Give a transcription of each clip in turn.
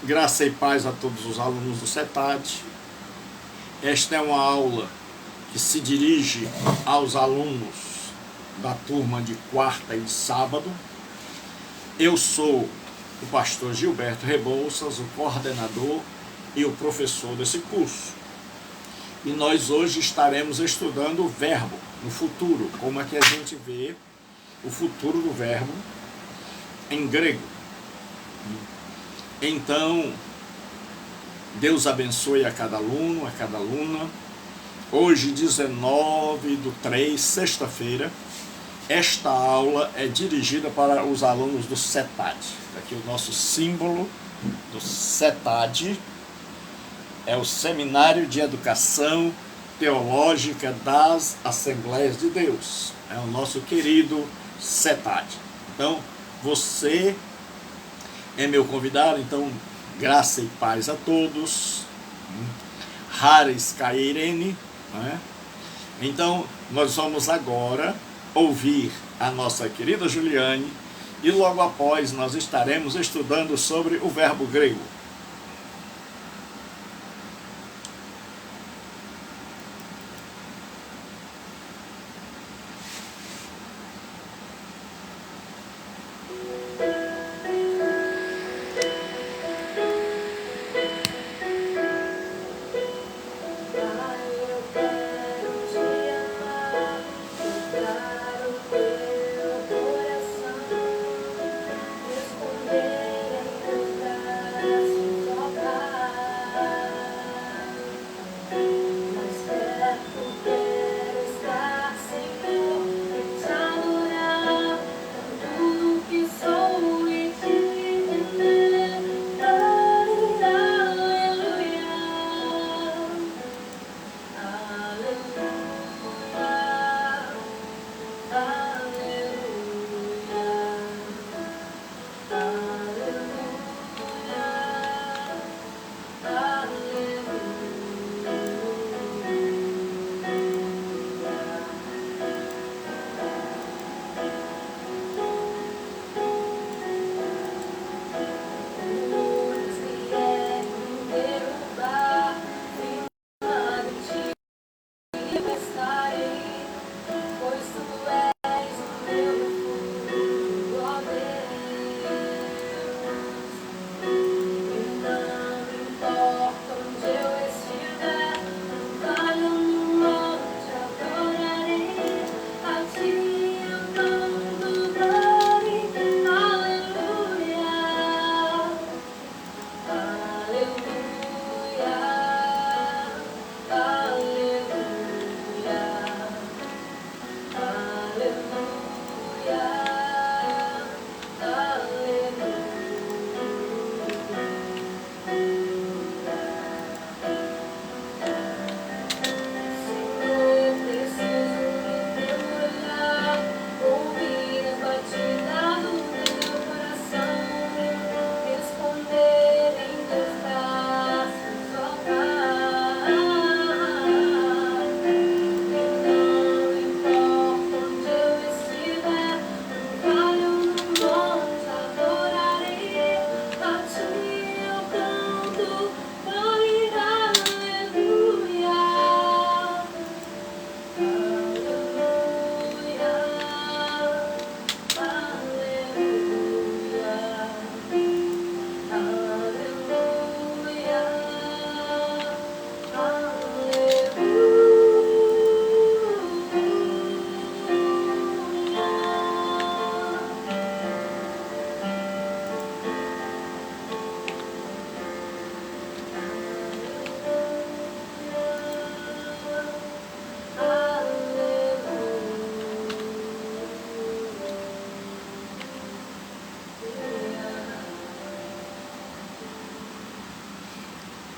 Graça e paz a todos os alunos do CETAD. Esta é uma aula que se dirige aos alunos da turma de quarta e de sábado. Eu sou o pastor Gilberto Rebouças, o coordenador e o professor desse curso. E nós hoje estaremos estudando o verbo no futuro, como é que a gente vê o futuro do verbo em grego. Então, Deus abençoe a cada aluno, a cada aluna. Hoje, 19/3, sexta-feira, esta aula é dirigida para os alunos do CETAD. Aqui o nosso símbolo do CETAD é o Seminário de Educação Teológica das Assembleias de Deus. É o nosso querido CETAD. Então, você é meu convidado, então graça e paz a todos. Haris Kairene, né? Então, nós vamos agora ouvir a nossa querida Juliane e logo após nós estaremos estudando sobre o verbo grego.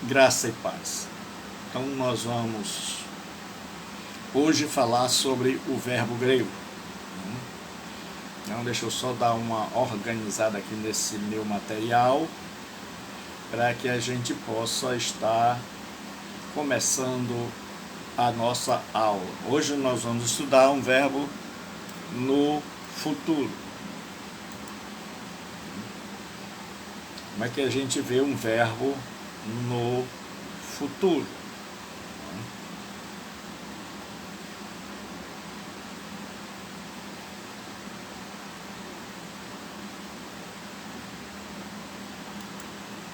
Graça e paz. Então nós vamos hoje falar sobre o verbo grego. Então deixa eu só dar uma organizada aqui nesse meu material para que a gente possa estar começando a nossa aula. Hoje nós vamos estudar um verbo no futuro. Como é que a gente vê um verbo no futuro?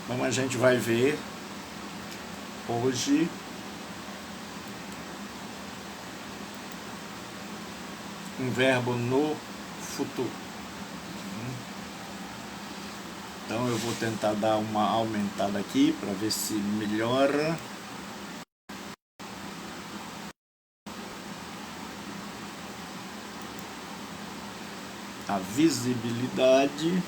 Então a gente vai ver hoje um verbo no futuro. Então eu vou tentar dar uma aumentada aqui para ver se melhora. A visibilidade.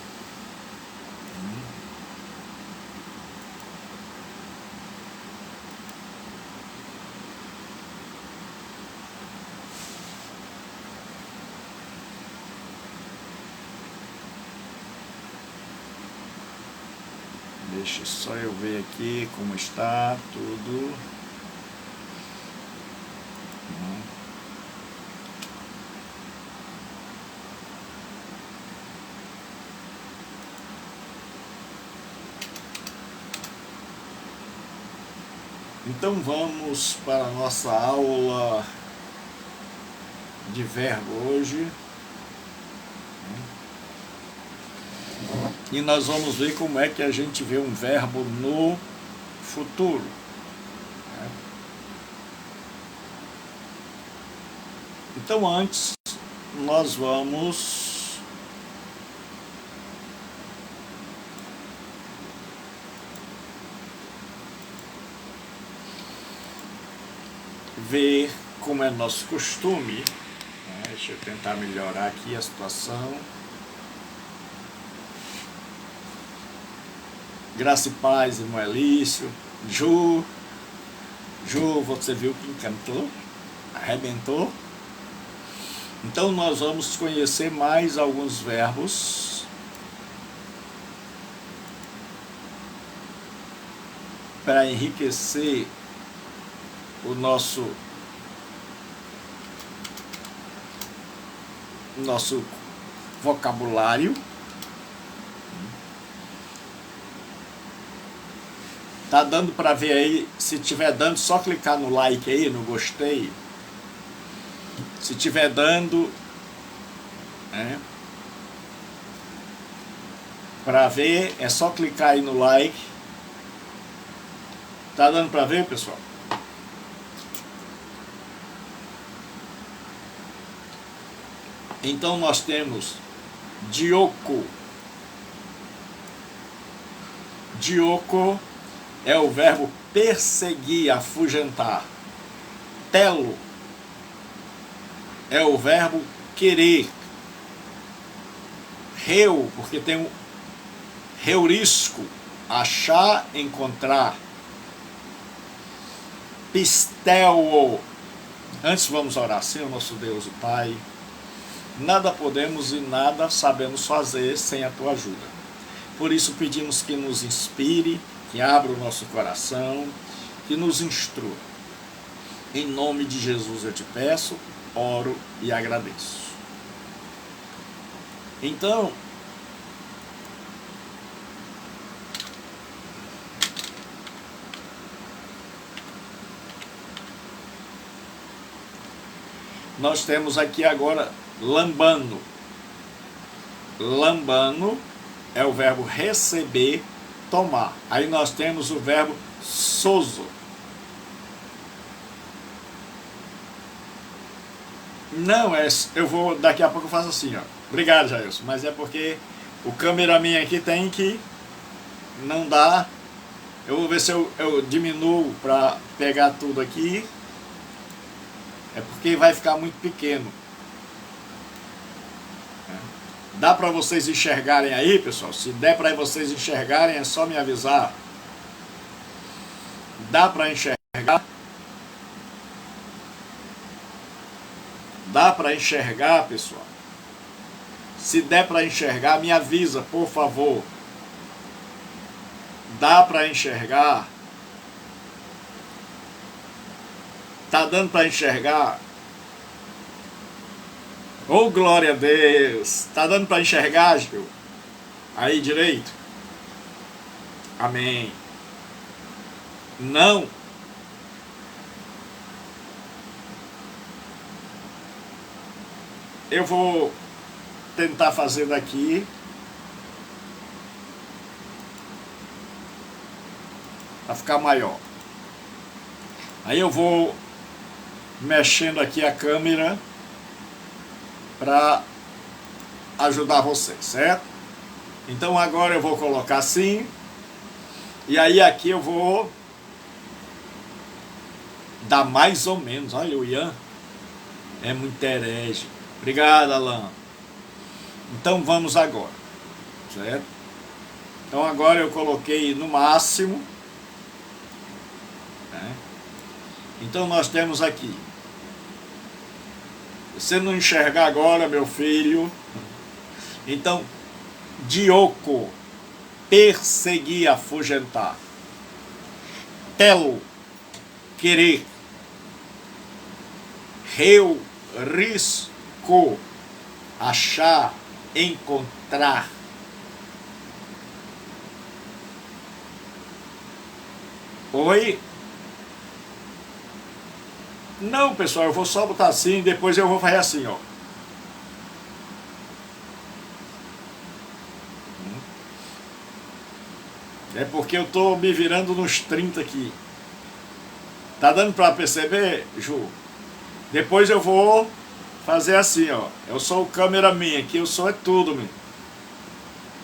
Deixa só eu ver aqui como está tudo. Então vamos para a nossa aula de verbo hoje. E nós vamos ver como é que a gente vê um verbo no futuro. Então antes nós vamos ver como é nosso costume. Deixa eu tentar melhorar aqui a situação. Graça e paz, irmão Elício. Ju, você viu que encantou? Arrebentou? Então nós vamos conhecer mais alguns verbos para enriquecer o nosso vocabulário. Tá dando para ver aí? Se tiver dando, só clicar no like aí, no gostei. Se tiver dando, para ver, é só clicar aí no like. Tá dando para ver, pessoal? Então nós temos Dioco. Dioco é o verbo perseguir, afugentar. Telo é o verbo querer. Reu, porque tem um heurisco, achar, encontrar. Pistel. Antes vamos orar. Senhor nosso Deus e Pai, nada podemos e nada sabemos fazer sem a Tua ajuda. Por isso pedimos que nos inspire, que abra o nosso coração, que nos instrua. Em nome de Jesus eu te peço, oro e agradeço. Então, nós temos aqui agora lambano. Lambano é o verbo receber, tomar. Aí nós temos o verbo sozo. Não, eu vou, daqui a pouco eu faço assim, ó. Obrigado, Jailson, mas é porque o cameraman aqui tem que, não dá. Eu vou ver se eu diminuo para pegar tudo aqui. É porque vai ficar muito pequeno. Dá para vocês enxergarem aí, pessoal? Se der para vocês enxergarem, é só me avisar. Dá para enxergar? Dá para enxergar, pessoal? Se der para enxergar, me avisa, por favor. Dá para enxergar? Tá dando para enxergar? Oh, glória a Deus! Tá dando para enxergar, Gil? Aí direito? Amém. Não. Eu vou tentar fazer daqui para ficar maior. Aí eu vou mexendo aqui a câmera para ajudar vocês, certo? Então agora eu vou colocar assim, e aí aqui eu vou dar mais ou menos. Olha, o Ian é muito herege. Obrigado, Alan. Então vamos agora, certo? Então agora eu coloquei no máximo, né? Então nós temos aqui. Você não enxergar agora, meu filho. Então, Dioco, perseguir, afugentar. Telo, querer. Reu, risco, achar, encontrar. Oi? Não, pessoal, eu vou só botar assim e depois eu vou fazer assim, ó. É porque eu tô me virando nos 30 aqui. Tá dando pra perceber, Ju? Depois eu vou fazer assim, ó. Eu sou o cameraman aqui, eu sou é tudo, meu.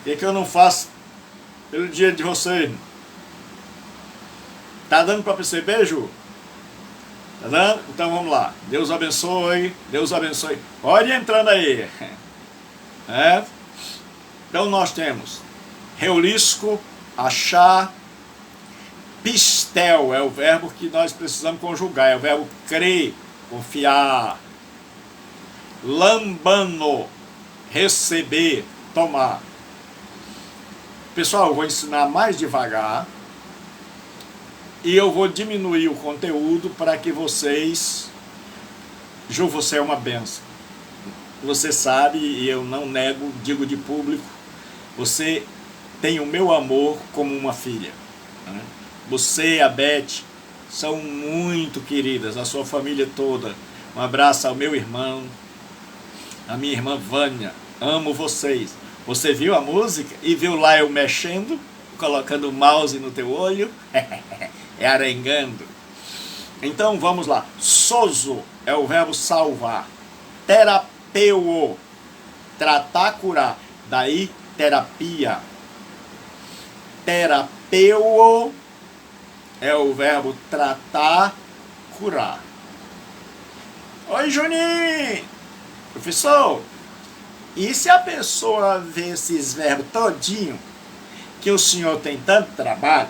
O que eu não faço pelo dia de vocês? Tá dando pra perceber, Ju? Tá dando? Então vamos lá. Deus abençoe, Deus abençoe. Pode ir entrando aí. É? Então nós temos reulisco, achar, pistel é o verbo que nós precisamos conjugar, é o verbo crer, confiar. Lambano, receber, tomar. Pessoal, eu vou ensinar mais devagar e eu vou diminuir o conteúdo para que vocês... Ju, você é uma benção. Você sabe, e eu não nego, digo de público, você tem o meu amor como uma filha. Né? Você e a Beth são muito queridas, a sua família toda. Um abraço ao meu irmão, a minha irmã Vânia. Amo vocês. Você viu a música e viu lá eu mexendo, colocando o mouse no teu olho? É arengando. Então vamos lá. Sozo é o verbo salvar. Terapeuo, tratar, curar. Daí terapia. Terapeuo é o verbo tratar, curar. Oi, Juninho! Professor, e se a pessoa vê esses verbos todinho, que o senhor tem tanto trabalho,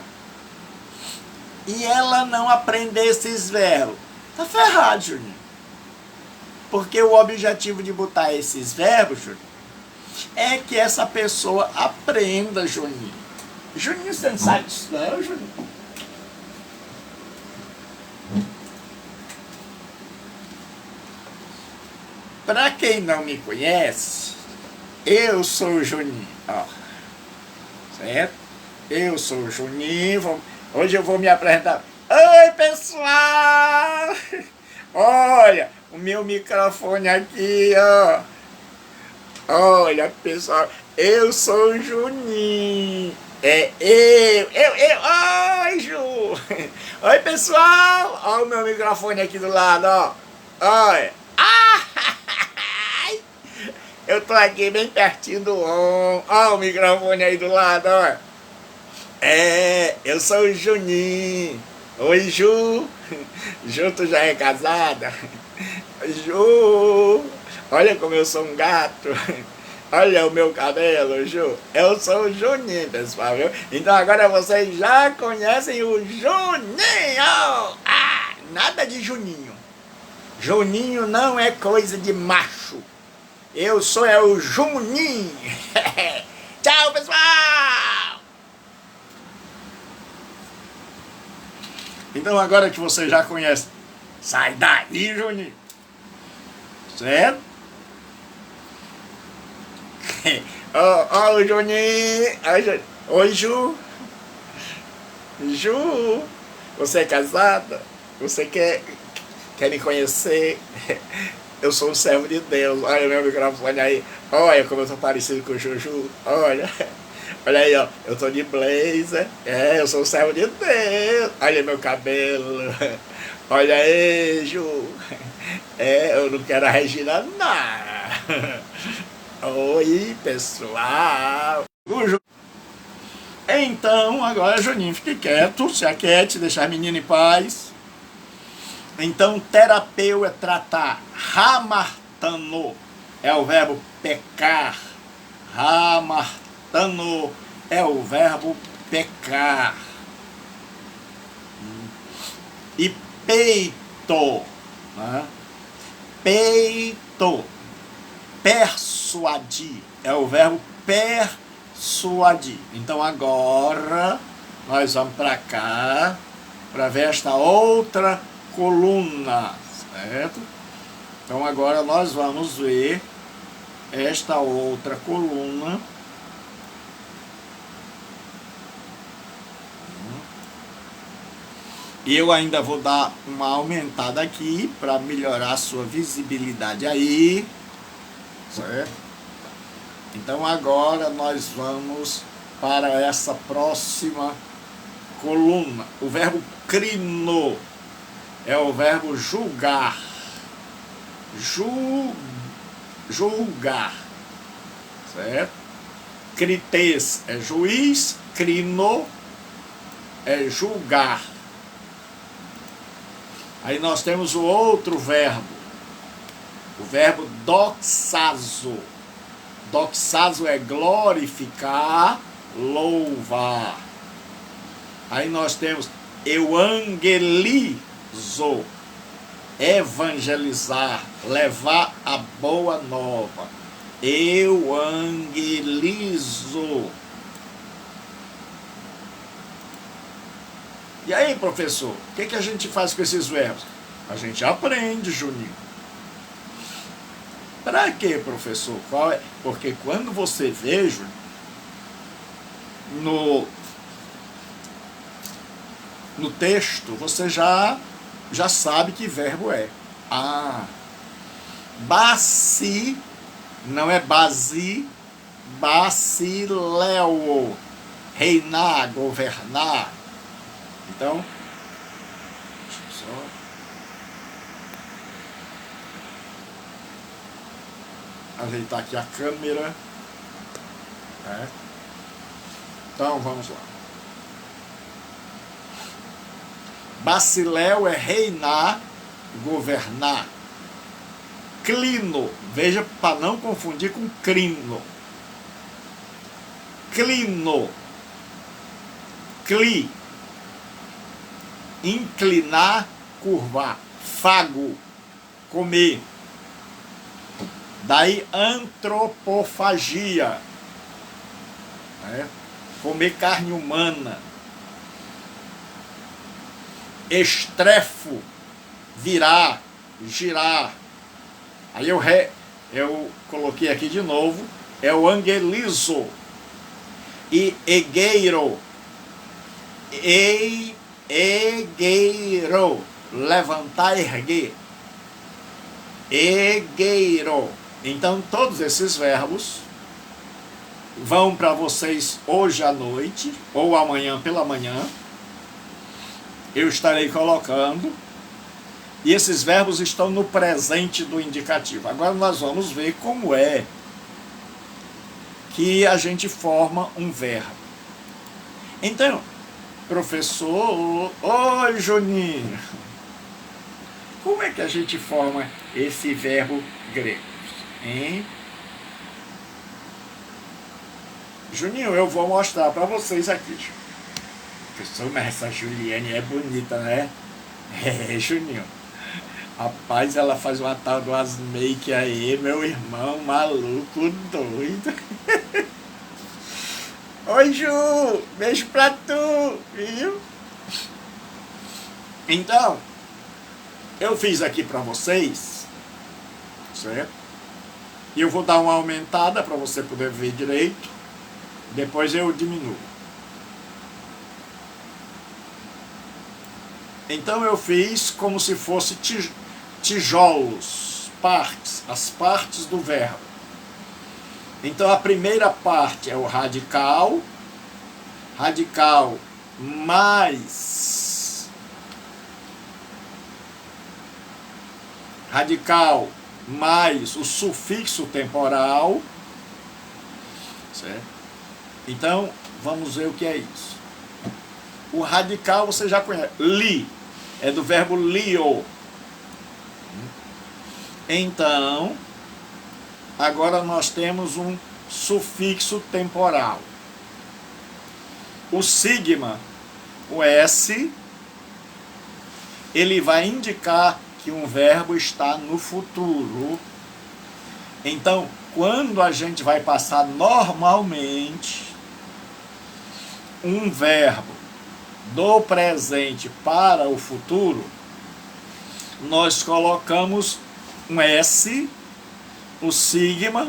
e ela não aprender esses verbos? Tá ferrado, Juninho. Porque o objetivo de botar esses verbos, Juninho, é que essa pessoa aprenda, Juninho. Juninho, você não sabe disso não, Juninho? Para quem não me conhece, eu sou o Juninho, ó, certo? Eu sou o Juninho, hoje eu vou me apresentar. Oi, pessoal! Olha, o meu microfone aqui, ó. Olha, pessoal, eu sou o Juninho. É eu. Oi, Ju. Oi, pessoal. Olha o meu microfone aqui do lado, ó. Olha. Eu tô aqui bem pertinho do on. Olha o microfone aí do lado, ó. É, eu sou o Juninho. Oi, Ju. Ju, tu já é casada? Ju. Olha como eu sou um gato. Olha o meu cabelo, Ju. Eu sou o Juninho, pessoal, viu? Então agora vocês já conhecem o Juninho. Ah, nada de Juninho. Juninho não é coisa de macho. Eu sou o Juninho. Tchau, pessoal. Então agora que você já conhece, sai daí, Juninho. Certo? Ó, o Juninho. Oi, Ju. Ju, você é casada? Você quer me conhecer? Eu sou um servo de Deus. Olha meu microfone aí. Olha como eu tô parecido com o Juju. Olha. Olha aí, ó. Eu tô de blazer. É, eu sou um servo de Deus. Olha meu cabelo. Olha aí, Ju. É, eu não quero a Regina, não. Oi, pessoal. Então, agora, Juninho, fique quieto, se aquiete, deixar a menina em paz. Então, terapeu é tratar. Hamartano é o verbo pecar. Hamartano é o verbo pecar. E peito, né? Peito, persuadir, é o verbo persuadir. Então agora nós vamos para cá para ver esta outra coluna, certo? Então agora nós vamos ver esta outra coluna. E eu ainda vou dar uma aumentada aqui para melhorar a sua visibilidade aí, certo? Então agora nós vamos para essa próxima coluna. O verbo crino é o verbo julgar. Julgar, certo? Crites é juiz, crino é julgar. Aí nós temos o outro verbo, o verbo doxazo. Doxazo é glorificar, louvar. Aí nós temos euangelizo, evangelizar, levar a boa nova. Euangelizo. E aí, professor, o que a gente faz com esses verbos? A gente aprende, Juninho. Para quê, professor? Qual é? Porque quando você vê, Juninho, no texto, você já sabe que verbo é. Baci, não é basi, basiléu, reinar, governar. Então, deixa eu só ajeitar aqui a câmera. Então, vamos lá. Basiléu é reinar, governar. Clino, veja para não confundir com crino. Clino, cli, inclinar, curvar. Fago, comer. Daí antropofagia, né? Comer carne humana. Estrefo, virar, girar. Aí eu coloquei aqui de novo, é o angelizo. E egueiro, egueiro, levantar, erguer. Egueiro. Então todos esses verbos vão para vocês hoje à noite ou amanhã pela manhã. Eu estarei colocando, e esses verbos estão no presente do indicativo. Agora nós vamos ver como é que a gente forma um verbo. Então, professor, oi Juninho, como é que a gente forma esse verbo grego? Hein? Juninho, eu vou mostrar para vocês aqui. Professor, mas essa Juliane é bonita, né? É, Juninho. Rapaz, ela faz uma tal de umas make aí, meu irmão, maluco, doido. Oi, Ju, beijo pra tu, viu? Então, eu fiz aqui pra vocês, certo? E eu vou dar uma aumentada para você poder ver direito. Depois eu diminuo. Então eu fiz como se fosse tijolos, partes, as partes do verbo. Então a primeira parte é o radical, radical mais o sufixo temporal, certo? Então vamos ver o que é isso. O radical você já conhece, li, é do verbo lio. Então, agora nós temos um sufixo temporal. O sigma, o S, ele vai indicar que um verbo está no futuro. Então, quando a gente vai passar normalmente um verbo do presente para o futuro, nós colocamos um S, o sigma,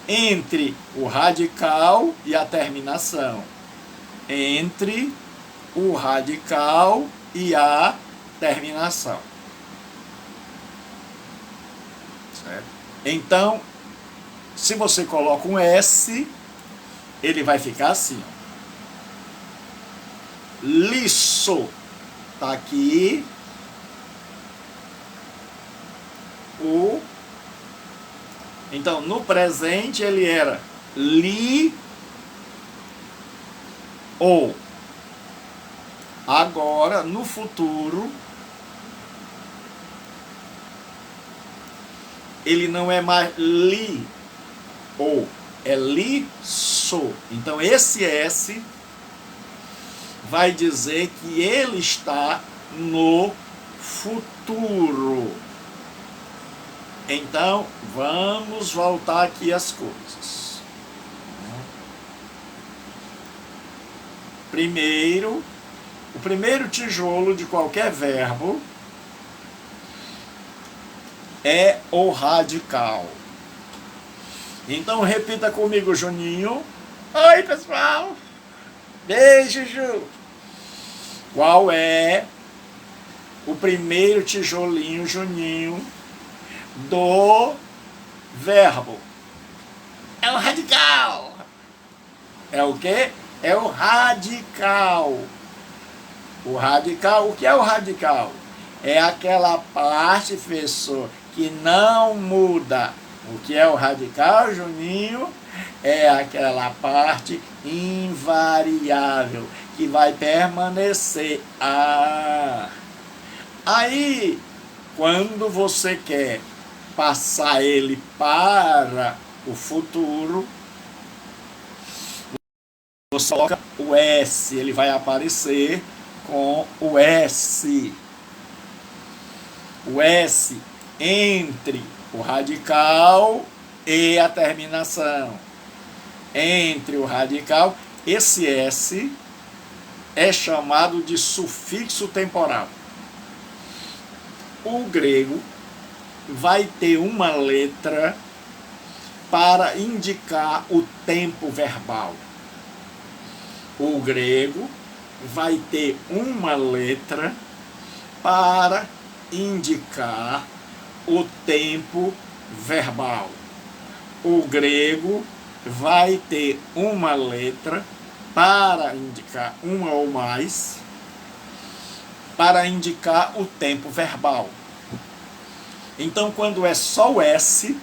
entre o radical e a terminação. Entre o radical e a terminação. Certo? Então, se você coloca um S, ele vai ficar assim, ó. Liço. Tá aqui o. Então, no presente ele era li ou. Agora, no futuro, ele não é mais li ou, é li so. Então, esse S vai dizer que ele está no futuro. Então, vamos voltar aqui às coisas. Primeiro, o primeiro tijolo de qualquer verbo é o radical. Então, repita comigo, Juninho. Oi, pessoal. Beijo, Ju. Qual é o primeiro tijolinho, Juninho, do verbo? É o radical. É o quê? É o radical. O radical, o que é o radical? É aquela parte, professor, que não muda. O que é o radical, Juninho? É aquela parte invariável, que vai permanecer. Aí, quando você quer passar ele para o futuro, você coloca o S, ele vai aparecer com o S. O S entre o radical e a terminação. Entre o radical, esse S é chamado de sufixo temporal. O grego vai ter uma letra para indicar o tempo verbal. O grego vai ter uma letra para indicar o tempo verbal. O grego vai ter uma letra para indicar, uma ou mais, para indicar o tempo verbal. Então, quando é só o S,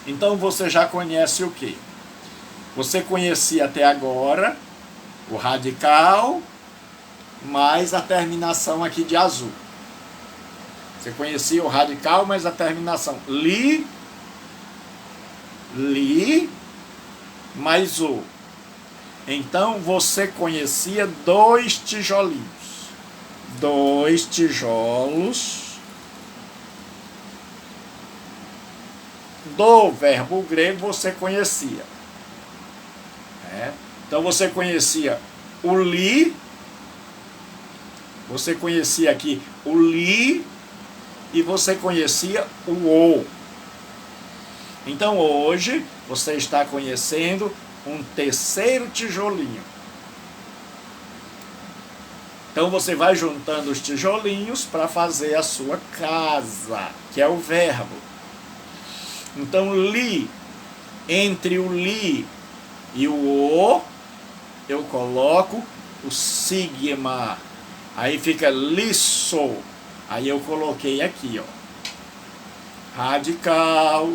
então você já conhece o quê? Você conhecia até agora o radical mais a terminação aqui de azul. Você conhecia o radical mais a terminação li mais o. Então você conhecia dois tijolinhos. Dois tijolos do verbo grego você conhecia. Então você conhecia o li, você conhecia aqui o li e você conhecia o ou. Então hoje você está conhecendo um terceiro tijolinho. Então você vai juntando os tijolinhos para fazer a sua casa, que é o verbo. Então li, entre o li e o o, eu coloco o sigma. Aí fica liso. Aí eu coloquei aqui, ó. Radical,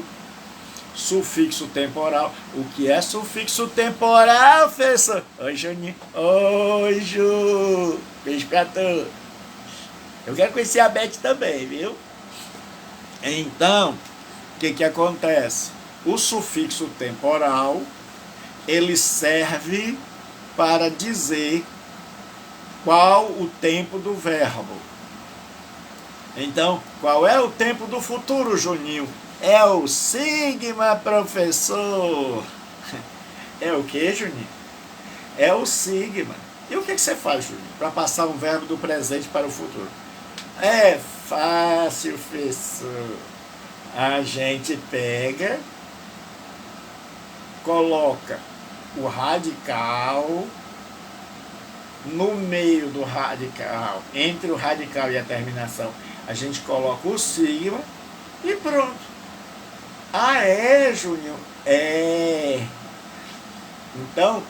sufixo temporal. O que é sufixo temporal, professor? Oi, Juninho. Oi, Ju. Beijo pra tu. Eu quero conhecer a Beth também, viu? Então, o que acontece? O sufixo temporal, ele serve para dizer qual o tempo do verbo. Então, qual é o tempo do futuro, Juninho? É o sigma, professor. É o que, Juninho? É o sigma. E o que você faz, Juninho, para passar um verbo do presente para o futuro? É fácil, professor. A gente pega, coloca o radical no meio do radical, entre o radical e a terminação, a gente coloca o sigma e pronto. Ah, é, Júnior? É. Então,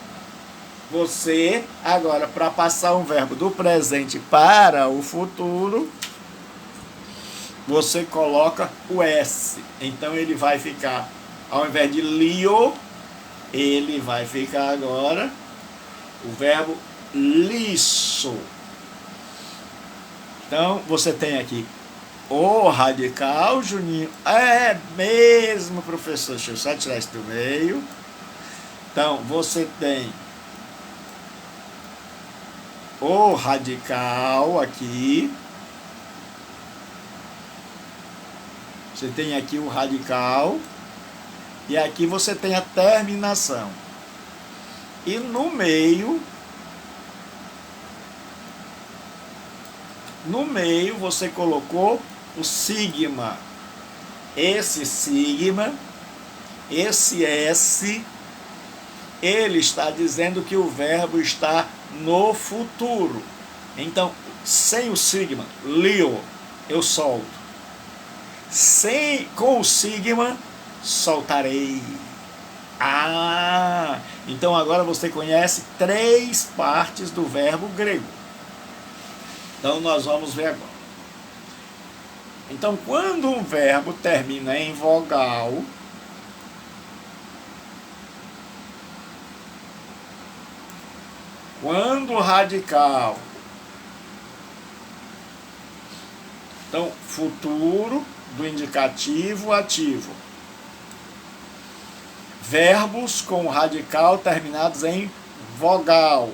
você, agora, para passar um verbo do presente para o futuro, você coloca o S. Então, ele vai ficar, ao invés de lio, ele vai ficar agora o verbo liso. Então, você tem aqui o radical, Juninho. É mesmo, professor. Deixa eu só tirar isso do meio. Então, você tem o radical aqui. Você tem aqui o radical. E aqui você tem a terminação. E no meio você colocou o sigma. Esse sigma, esse S, ele está dizendo que o verbo está no futuro. Então, sem o sigma, lio, eu solto. Com o sigma, soltarei. Ah, então agora você conhece 3 partes do verbo grego. Então nós vamos ver agora. Então, quando um verbo termina em vogal, quando o radical, então futuro do indicativo ativo, verbos com radical terminados em vogal,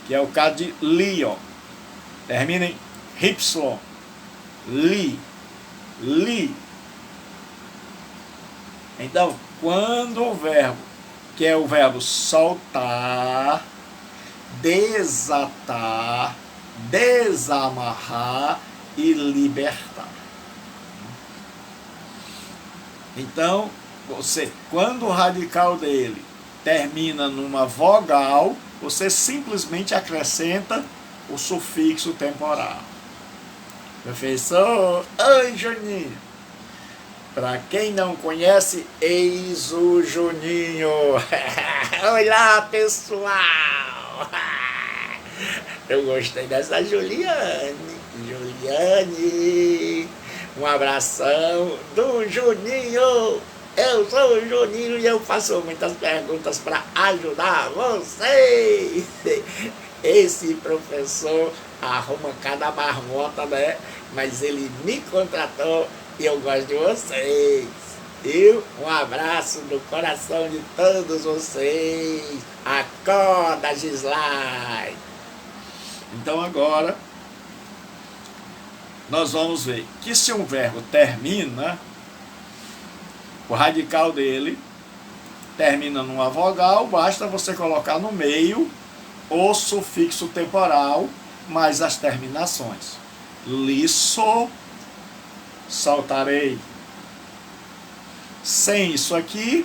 que é o caso de lio, termina em y, li. Então, quando o verbo, que é o verbo soltar, desatar, desamarrar e libertar. Então, quando o radical dele termina numa vogal, você simplesmente acrescenta o sufixo temporal. Professor, oi, Juninho. Para quem não conhece, eis o Juninho. Olá, pessoal. Eu gostei dessa Juliane. Um abração do Juninho. Eu sou o Juninho e eu faço muitas perguntas para ajudar vocês. Esse professor arruma cada marmota, né? Mas ele me contratou e eu gosto de vocês. E um abraço no coração de todos vocês. Acorda, Gislai. Então agora nós vamos ver que se um verbo termina, o radical dele termina numa vogal, basta você colocar no meio o sufixo temporal mais as terminações. Liso, saltarei. Sem isso aqui,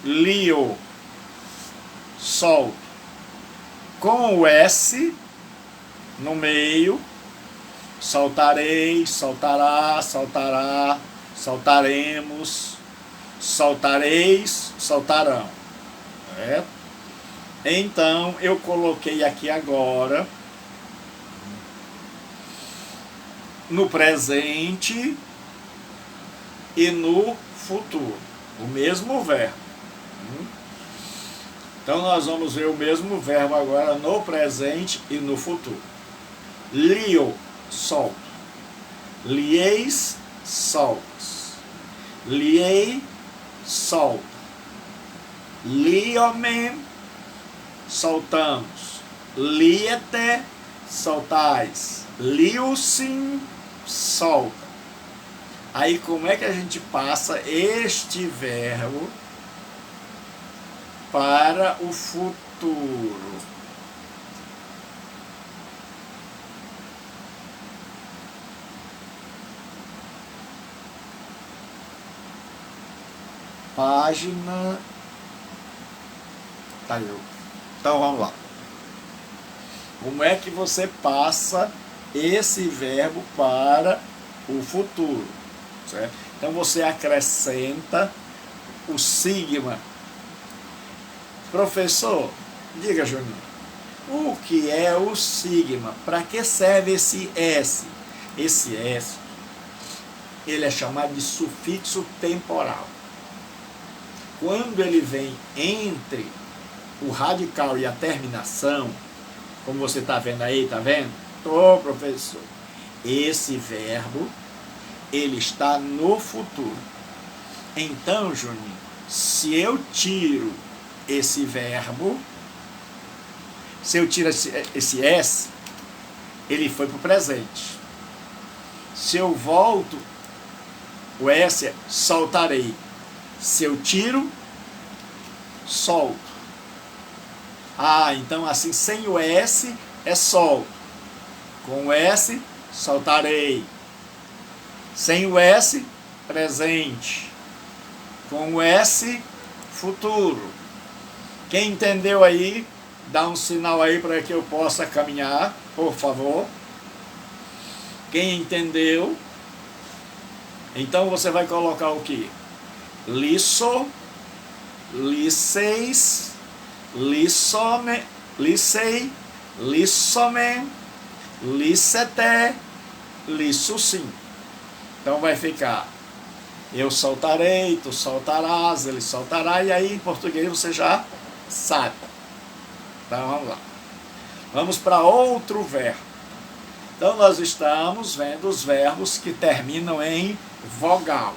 lio, solto. com o S no meio, saltarei, saltará, saltará, saltaremos, saltareis, saltarão. Certo? Então, eu coloquei aqui agora, no presente e no futuro, o mesmo verbo. Então, nós vamos ver o mesmo verbo agora no presente e no futuro. Lio, solto. Lieis, soltos. Liei, solta. Liomem, soltamos. Liete, soltais. Liusim, solta. Aí como é que a gente passa este verbo para o futuro? Página... Tá eu. Então vamos lá. Como é que você passa esse verbo para o futuro? Certo? Então você acrescenta o sigma. Professor, diga, Juninho, o que é o sigma? Para que serve esse S? Esse S, ele é chamado de sufixo temporal. Quando ele vem entre o radical e a terminação, como você está vendo aí, tá vendo? Tô, professor. Esse verbo, ele está no futuro. Então, Juninho, se eu tiro esse verbo, se eu tiro esse S, ele foi para o presente. Se eu volto, o S é soltarei. Se eu tiro, solto. Ah, então assim, sem o S é solto. Com o S, soltarei. Sem o S, presente. Com o S, futuro. Quem entendeu aí, dá um sinal aí para que eu possa caminhar, por favor. Quem entendeu, então você vai colocar o quê? Lisso, lisseis, lissome, lissei, lissome, lissete, lissusim. Então vai ficar: eu soltarei, tu soltarás, ele soltará, e aí em português você já sabe. Então vamos lá. Vamos para outro verbo. Então nós estamos vendo os verbos que terminam em vogal.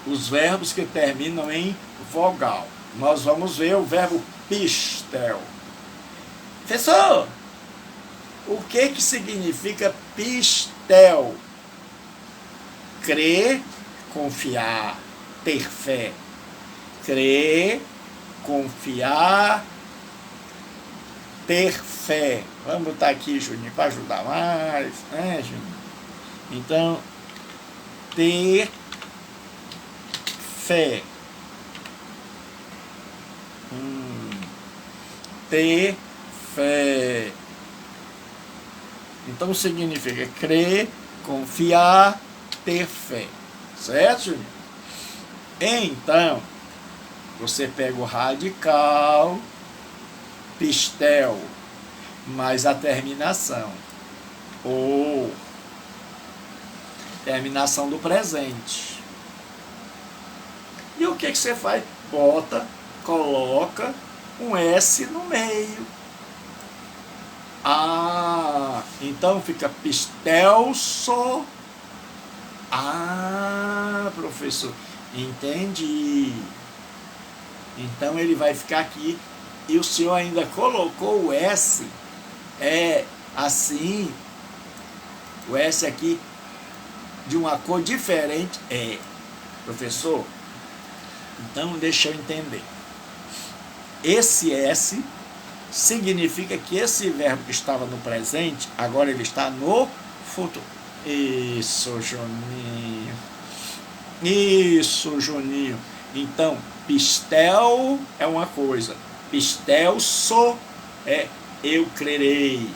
Os verbos que terminam em vogal. Nós vamos ver o verbo pistel. Professor, o que significa pistel? Crer, confiar, ter fé. Crer, confiar, ter fé. Vamos botar aqui, Juninho, para ajudar mais, né, Juninho? Então, ter fé. Ter fé. Então significa crer, confiar, ter fé. Certo, Juninho? Então, você pega o radical, pistel, mais a terminação. Ou terminação do presente. E o que você faz? Bota, coloca um S no meio. Ah, então fica pistelso. Ah, professor, entendi. Então ele vai ficar aqui e o senhor ainda colocou o S, assim, o S aqui de uma cor diferente. Professor, então deixa eu entender. Esse S significa que esse verbo que estava no presente, agora ele está no futuro. Isso, Juninho. Isso, Juninho. Então, pistel é uma coisa, pistel sou é eu crerei,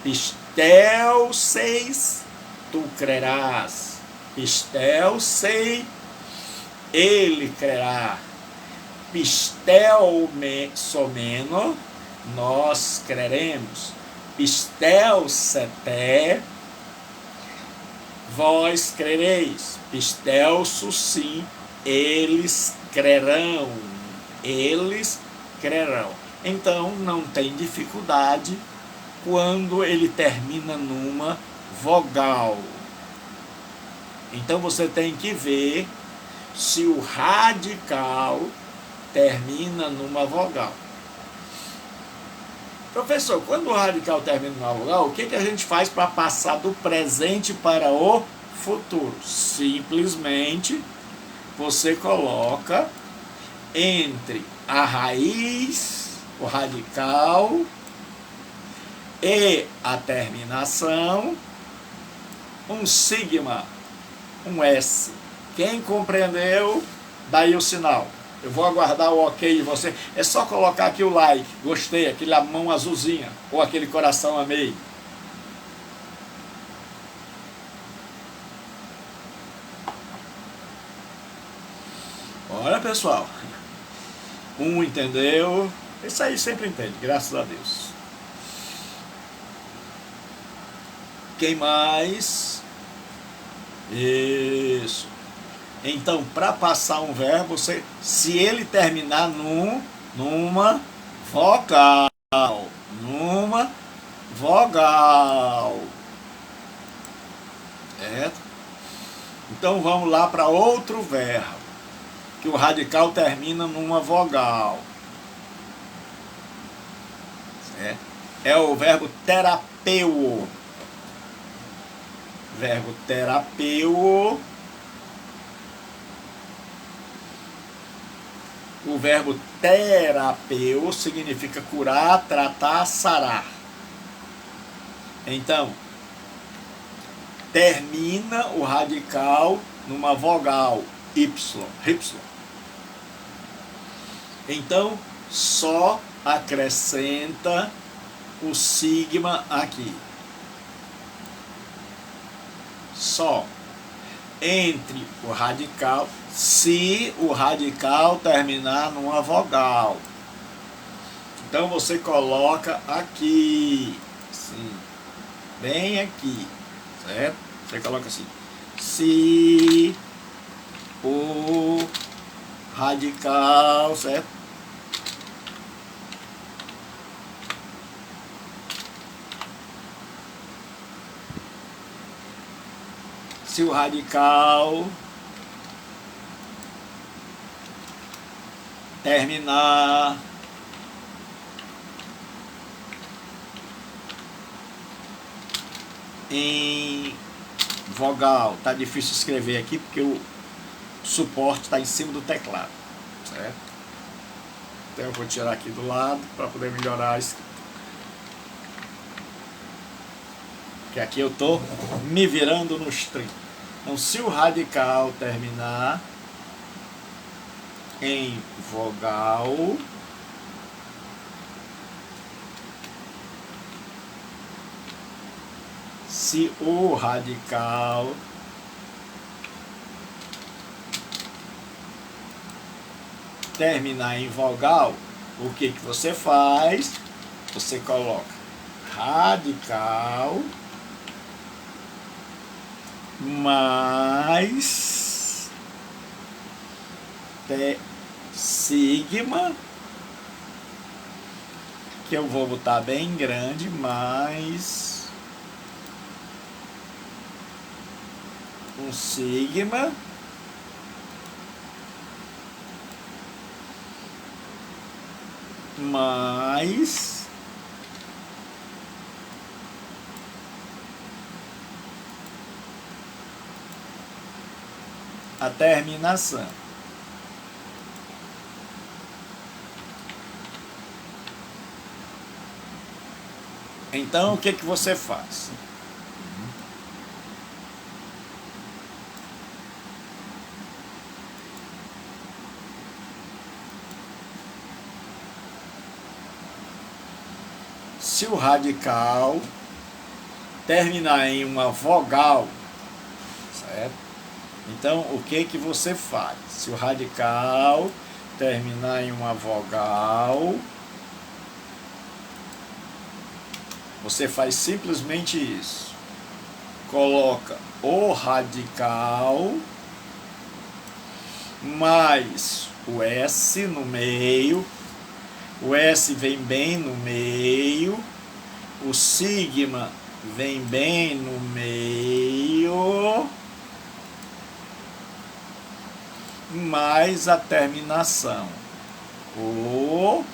pistel seis, tu crerás, pistel sei, ele crerá, pistel someno, nós creremos, pistel seté, vós crereis, pistel sim, eles crerão, eles crerão. Então não tem dificuldade quando ele termina numa vogal. Então você tem que ver se o radical termina numa vogal. Professor, quando o radical termina numa vogal, o que a gente faz para passar do presente para o futuro? Simplesmente você coloca entre a raiz, o radical e a terminação um sigma, um S. Quem compreendeu, daí o sinal. Eu vou aguardar o ok de você. É só colocar aqui o like, gostei, aquela mão azulzinha, ou aquele coração amei. Olha, pessoal, um entendeu, isso aí sempre entende, graças a Deus. Quem mais? Isso. Então, para passar um verbo, se ele terminar numa vogal, certo? Então vamos lá para outro verbo, que o radical termina numa vogal, certo? É o verbo terapeu. Verbo terapeu. O verbo terapeu significa curar, tratar, sarar. Então, termina o radical numa vogal, Y. Então, só acrescenta o sigma aqui. Só entre o radical, se o radical terminar numa vogal. Então você coloca aqui, assim, bem aqui, certo? Você coloca assim, se o radical, certo? Se o radical terminar em vogal, tá difícil escrever aqui porque o suporte está em cima do teclado, certo? Então eu vou tirar aqui do lado para poder melhorar a escrita. Que aqui eu tô me virando nos 30. Então, se o radical terminar em vogal, se o radical terminar em vogal, o que você faz? Você coloca radical mais sigma, que eu vou botar bem grande, mais um sigma mais a terminação. Então, o que você faz? Se o radical terminar em uma vogal, certo? Então, o que que você faz? Se o radical terminar em uma vogal, você faz simplesmente isso. Coloca o radical mais o S no meio. O S vem bem no meio. O sigma vem bem no meio. Mais a terminação. O,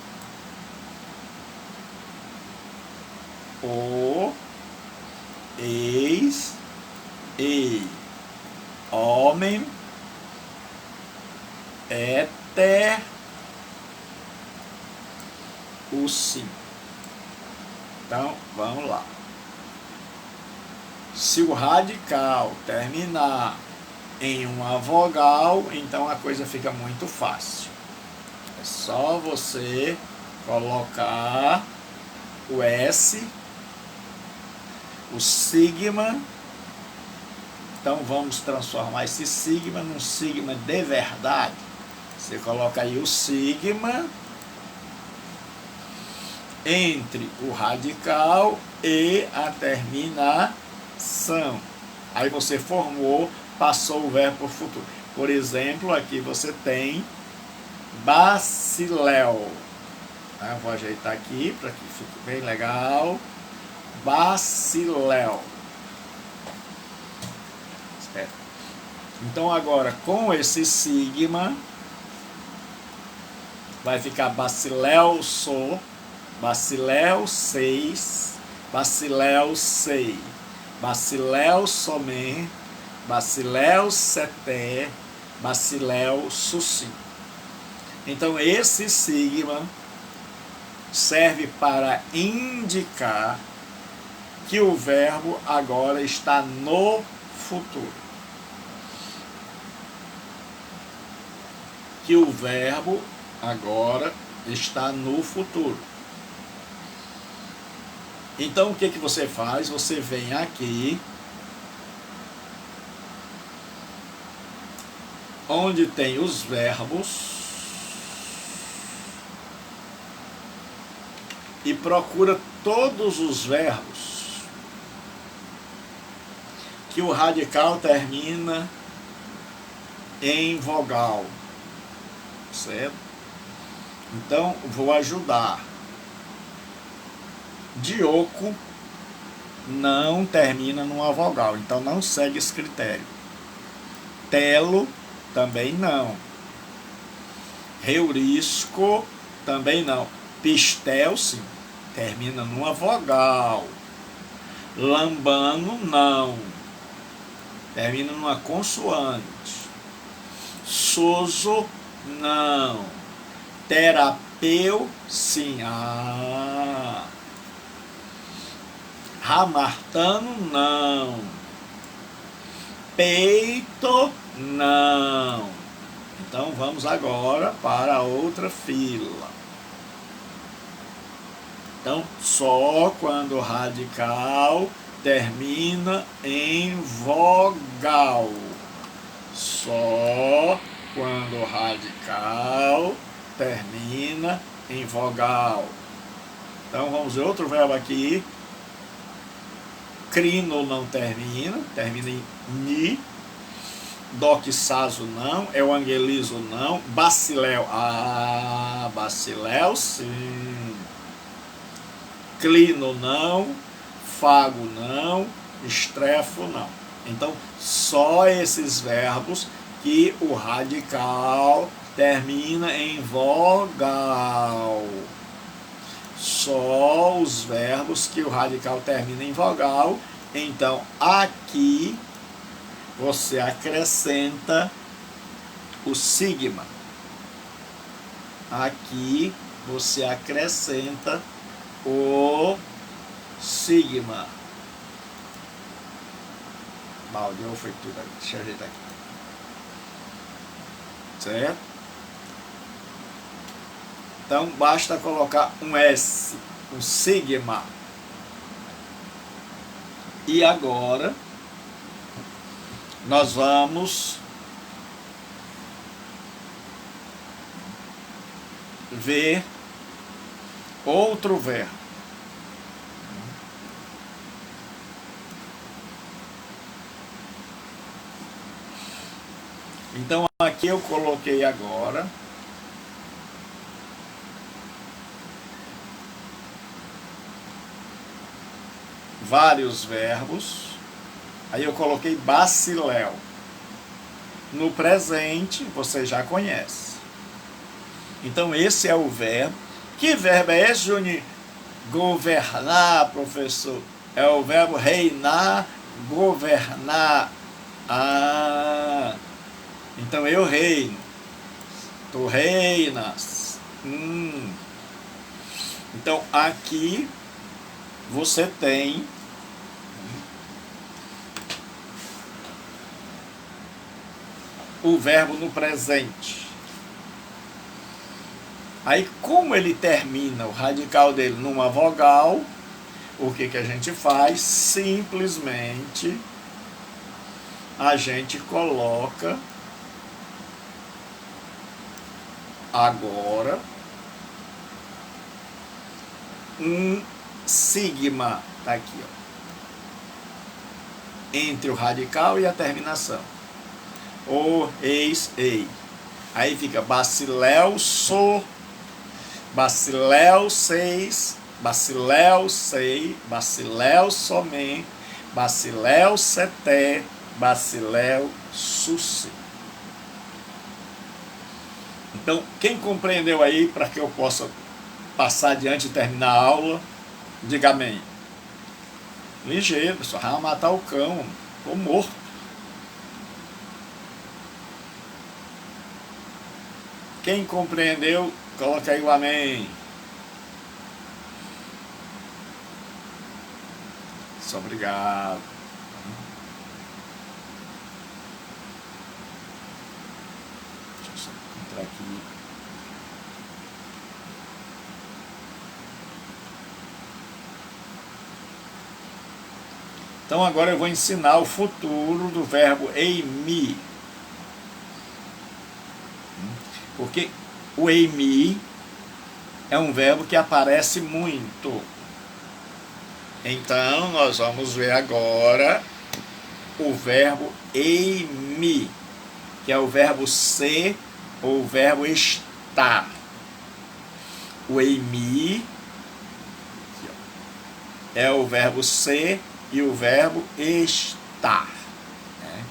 eis, e, homem, éter, o sim. Então, vamos lá. Se o radical terminar em uma vogal, então a coisa fica muito fácil. É só você colocar o S, o sigma. Então vamos transformar esse sigma num sigma de verdade. Você coloca aí o sigma entre o radical e a terminação. Aí você formou, passou o verbo para o futuro. Por exemplo, aqui você tem baciléu. Eu vou ajeitar aqui para que fique bem legal. Baciléu. Certo? Então agora com esse sigma vai ficar baciléu so, baciléu 6, baciléu sei, baciléu somente, baciléu seté, baciléu suci. Então esse sigma serve para indicar que o verbo agora está no futuro. Que o verbo agora está no futuro. Então o que que você faz? Você vem aqui onde tem os verbos e procura todos os verbos que o radical termina em vogal, certo? Então vou ajudar. Dioco não termina numa vogal, então não segue esse critério. Telo também não. Heurisco também não. Pistel sim, termina numa vogal. Lambano não, termina numa consoante. Soso não. Terapeu sim. Ramartano não. Peito não. Então vamos agora para a outra fila. Então só quando o radical termina em vogal. Só quando o radical termina em vogal. Então vamos ver outro verbo aqui. Crino não termina, termina em ni. Doxazo não, evangelizo não. Baciléu, baciléu sim. Clino não, fago não, estrefo não. Então, só esses verbos que o radical termina em vogal. Só os verbos que o radical termina em vogal. Então, aqui você acrescenta o sigma. Aqui você acrescenta o sigma. Baldeou foi tudo aqui. Deixa eu ajeitar aqui. Certo? Então basta colocar um S. um sigma. E agora nós vamos ver outro verbo. Então aqui eu coloquei agora vários verbos. Aí eu coloquei baciléu. No presente você já conhece. Então esse é o verbo. Que verbo é esse, Juninho? Governar, professor. É o verbo reinar, governar. Ah, então eu reino. Tu reinas. Então aqui você tem o verbo no presente. Aí, como ele termina o radical dele numa vogal, o que a gente faz? Simplesmente a gente coloca agora um sigma, tá aqui, ó, entre o radical e a terminação. O, eis, ei. Aí fica baciléu, so, baciléu, seis, baciléu, sei, baciléu, somente, baciléu, seté, baciléu, suci. Então, quem compreendeu aí, para que eu possa passar adiante e terminar a aula, diga amém. Ligeiro, só vai matar o cão, tô morto. Quem compreendeu, coloca aí o amém. Muito obrigado. Deixa eu só entrar aqui. Então agora eu vou ensinar o futuro do verbo eimi. Porque o eimi é um verbo que aparece muito. Então nós vamos ver agora o verbo eimi, que é o verbo ser ou o verbo estar. O eimi é o verbo ser e o verbo estar. Né?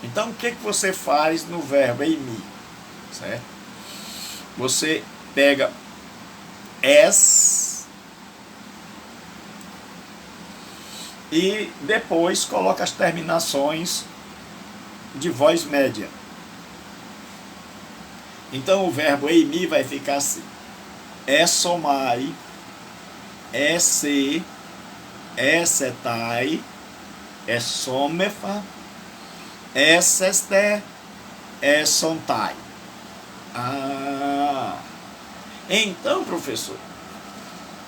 Então, o que você faz no verbo eimi? Certo? Você pega es e depois coloca as terminações de voz média. Então, o verbo eimi vai ficar assim: somai, se, setai, somefa, seste, sontai. Ah, então, professor,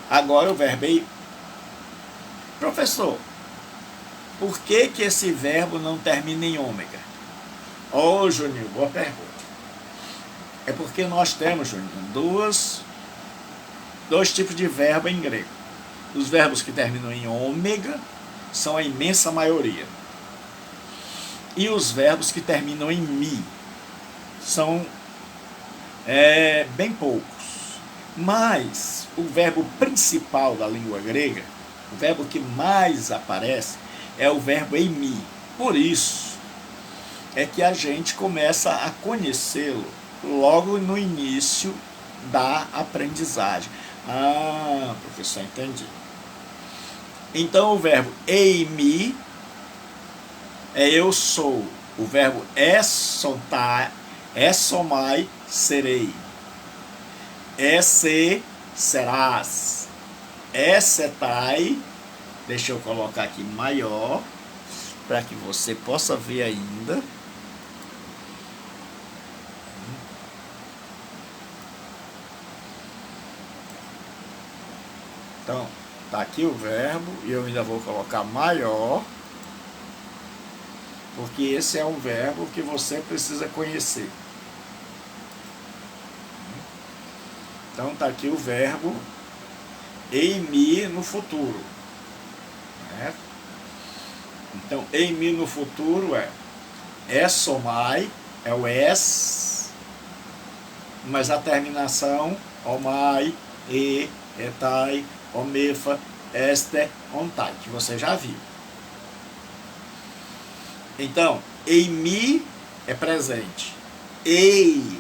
agora o verbo eimi. Professor, por que esse verbo não termina em ômega? Ô, Juninho, boa pergunta. É porque nós temos, Juninho, dois tipos de verbo em grego. Os verbos que terminam em ômega são a imensa maioria. E os verbos que terminam em mi são bem poucos. Mas o verbo principal da língua grega, o verbo que mais aparece, é o verbo eimi. Por isso é que a gente começa a conhecê-lo logo no início da aprendizagem. Ah, professor, entendi. Então o verbo eimi é eu sou. O verbo sontar, somai, serei. Se, serás. Setai, deixa eu colocar aqui maior, para que você possa ver ainda. Então, está aqui o verbo, e eu ainda vou colocar maior, porque esse é um verbo que você precisa conhecer. Então, está aqui o verbo eimi no futuro. Né? Então, eimi no futuro é esomai, é o es, mas a terminação omai, etai, omefa, este, ontai, que você já viu. Então, eimi é presente, ei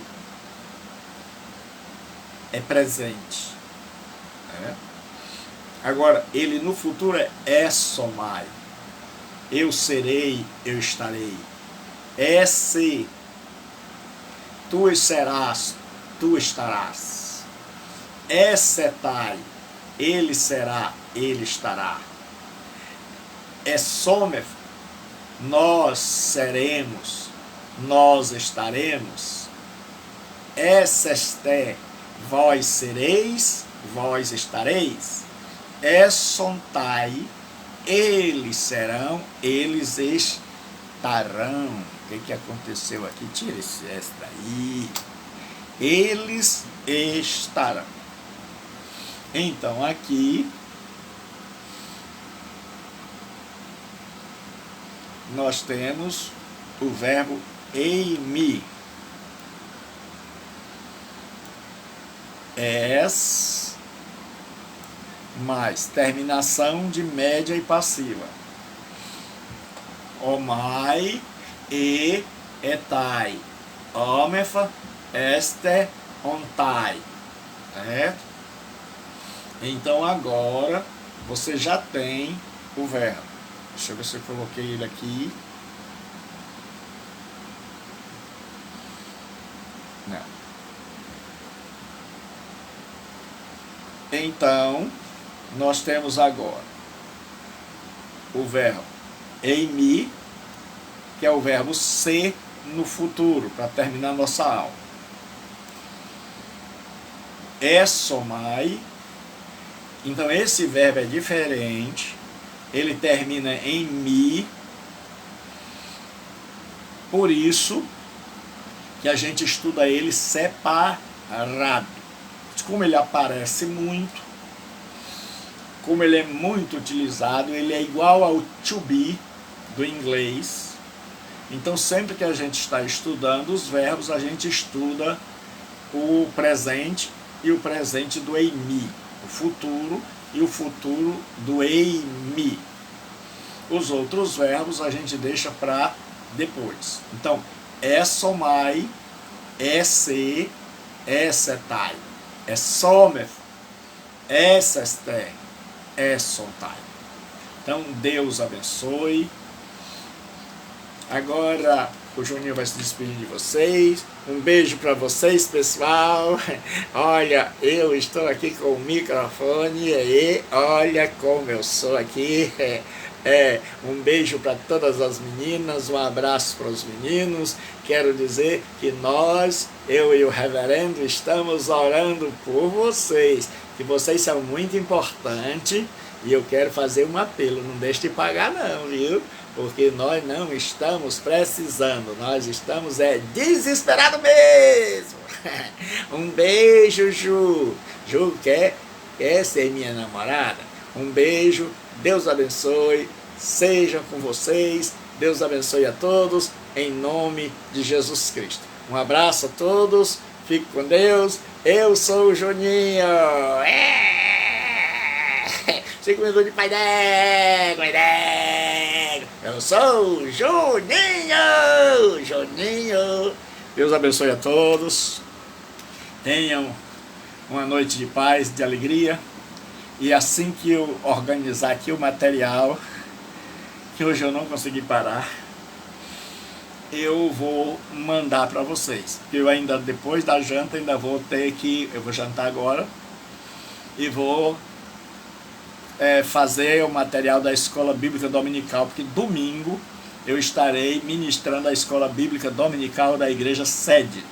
é presente. Né? Agora, ele no futuro é esomai, eu serei, eu estarei. Esse, tu serás, tu estarás. Essetai, ele será, ele estará. Esomef, nós seremos, nós estaremos. Esseste, vós sereis, vós estareis. Essontai, eles serão, eles estarão. O que aconteceu aqui? Tira essa daí. Eles estarão. Então aqui nós temos o verbo eimi. Es mais terminação de média e passiva. Omai e etai. Omefa, este, ontai. Certo? Então agora você já tem o verbo. Deixa eu ver se eu coloquei ele aqui. Não. Então, nós temos agora o verbo eimi, que é o verbo ser no futuro, para terminar nossa aula. Esomai. Então, esse verbo é diferente. Ele termina em mi. Por isso que a gente estuda ele separado. Como ele aparece muito, como ele é muito utilizado, ele é igual ao to be do inglês. Então, sempre que a gente está estudando os verbos, a gente estuda o presente e o presente do eimi, o futuro e o futuro do eimi. Os outros verbos a gente deixa para depois. Então, esomai, esse, essetai, esomef, esseste, essontai. Então, Deus abençoe. Agora o Juninho vai se despedir de vocês. Um beijo para vocês, pessoal. Olha, eu estou aqui com o microfone e olha como eu sou aqui. Um beijo para todas as meninas, um abraço para os meninos. Quero dizer que nós, eu e o reverendo, estamos orando por vocês, que vocês são muito importantes, e eu quero fazer um apelo, não deixe de pagar não, viu? Porque nós não estamos precisando, nós estamos desesperados mesmo. Um beijo, Ju. Ju quer ser minha namorada? Um beijo, Deus abençoe, seja com vocês, Deus abençoe a todos, em nome de Jesus Cristo. Um abraço a todos, fique com Deus, eu sou o Juninho. 5 minutos de Pai Dego, eu sou o Juninho, Juninho. Deus abençoe a todos, tenham uma noite de paz, de alegria. E assim que eu organizar aqui o material, que hoje eu não consegui parar, eu vou mandar para vocês. Porque eu ainda, depois da janta, ainda vou ter que, eu vou jantar agora, e vou fazer o material da Escola Bíblica Dominical, porque domingo eu estarei ministrando a Escola Bíblica Dominical da Igreja Sede.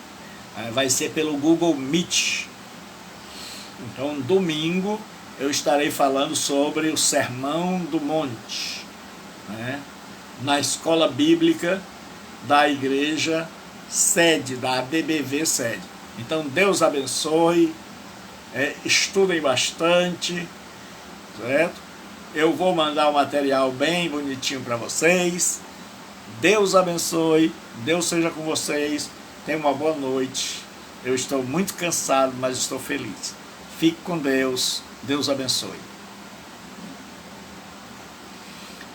Vai ser pelo Google Meet. Então, domingo eu estarei falando sobre o Sermão do Monte, né, na escola bíblica da igreja sede, da ABBV sede. Então Deus abençoe, estudem bastante, certo? Eu vou mandar um material bem bonitinho para vocês. Deus abençoe, Deus seja com vocês, tenham uma boa noite. Eu estou muito cansado, mas estou feliz. Fique com Deus, Deus abençoe.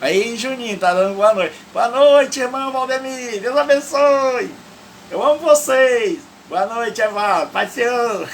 Aí, Juninho, tá dando boa noite. Boa noite, irmão Valdemir, Deus abençoe. Eu amo vocês. Boa noite, Evaldo, Pai do Senhor.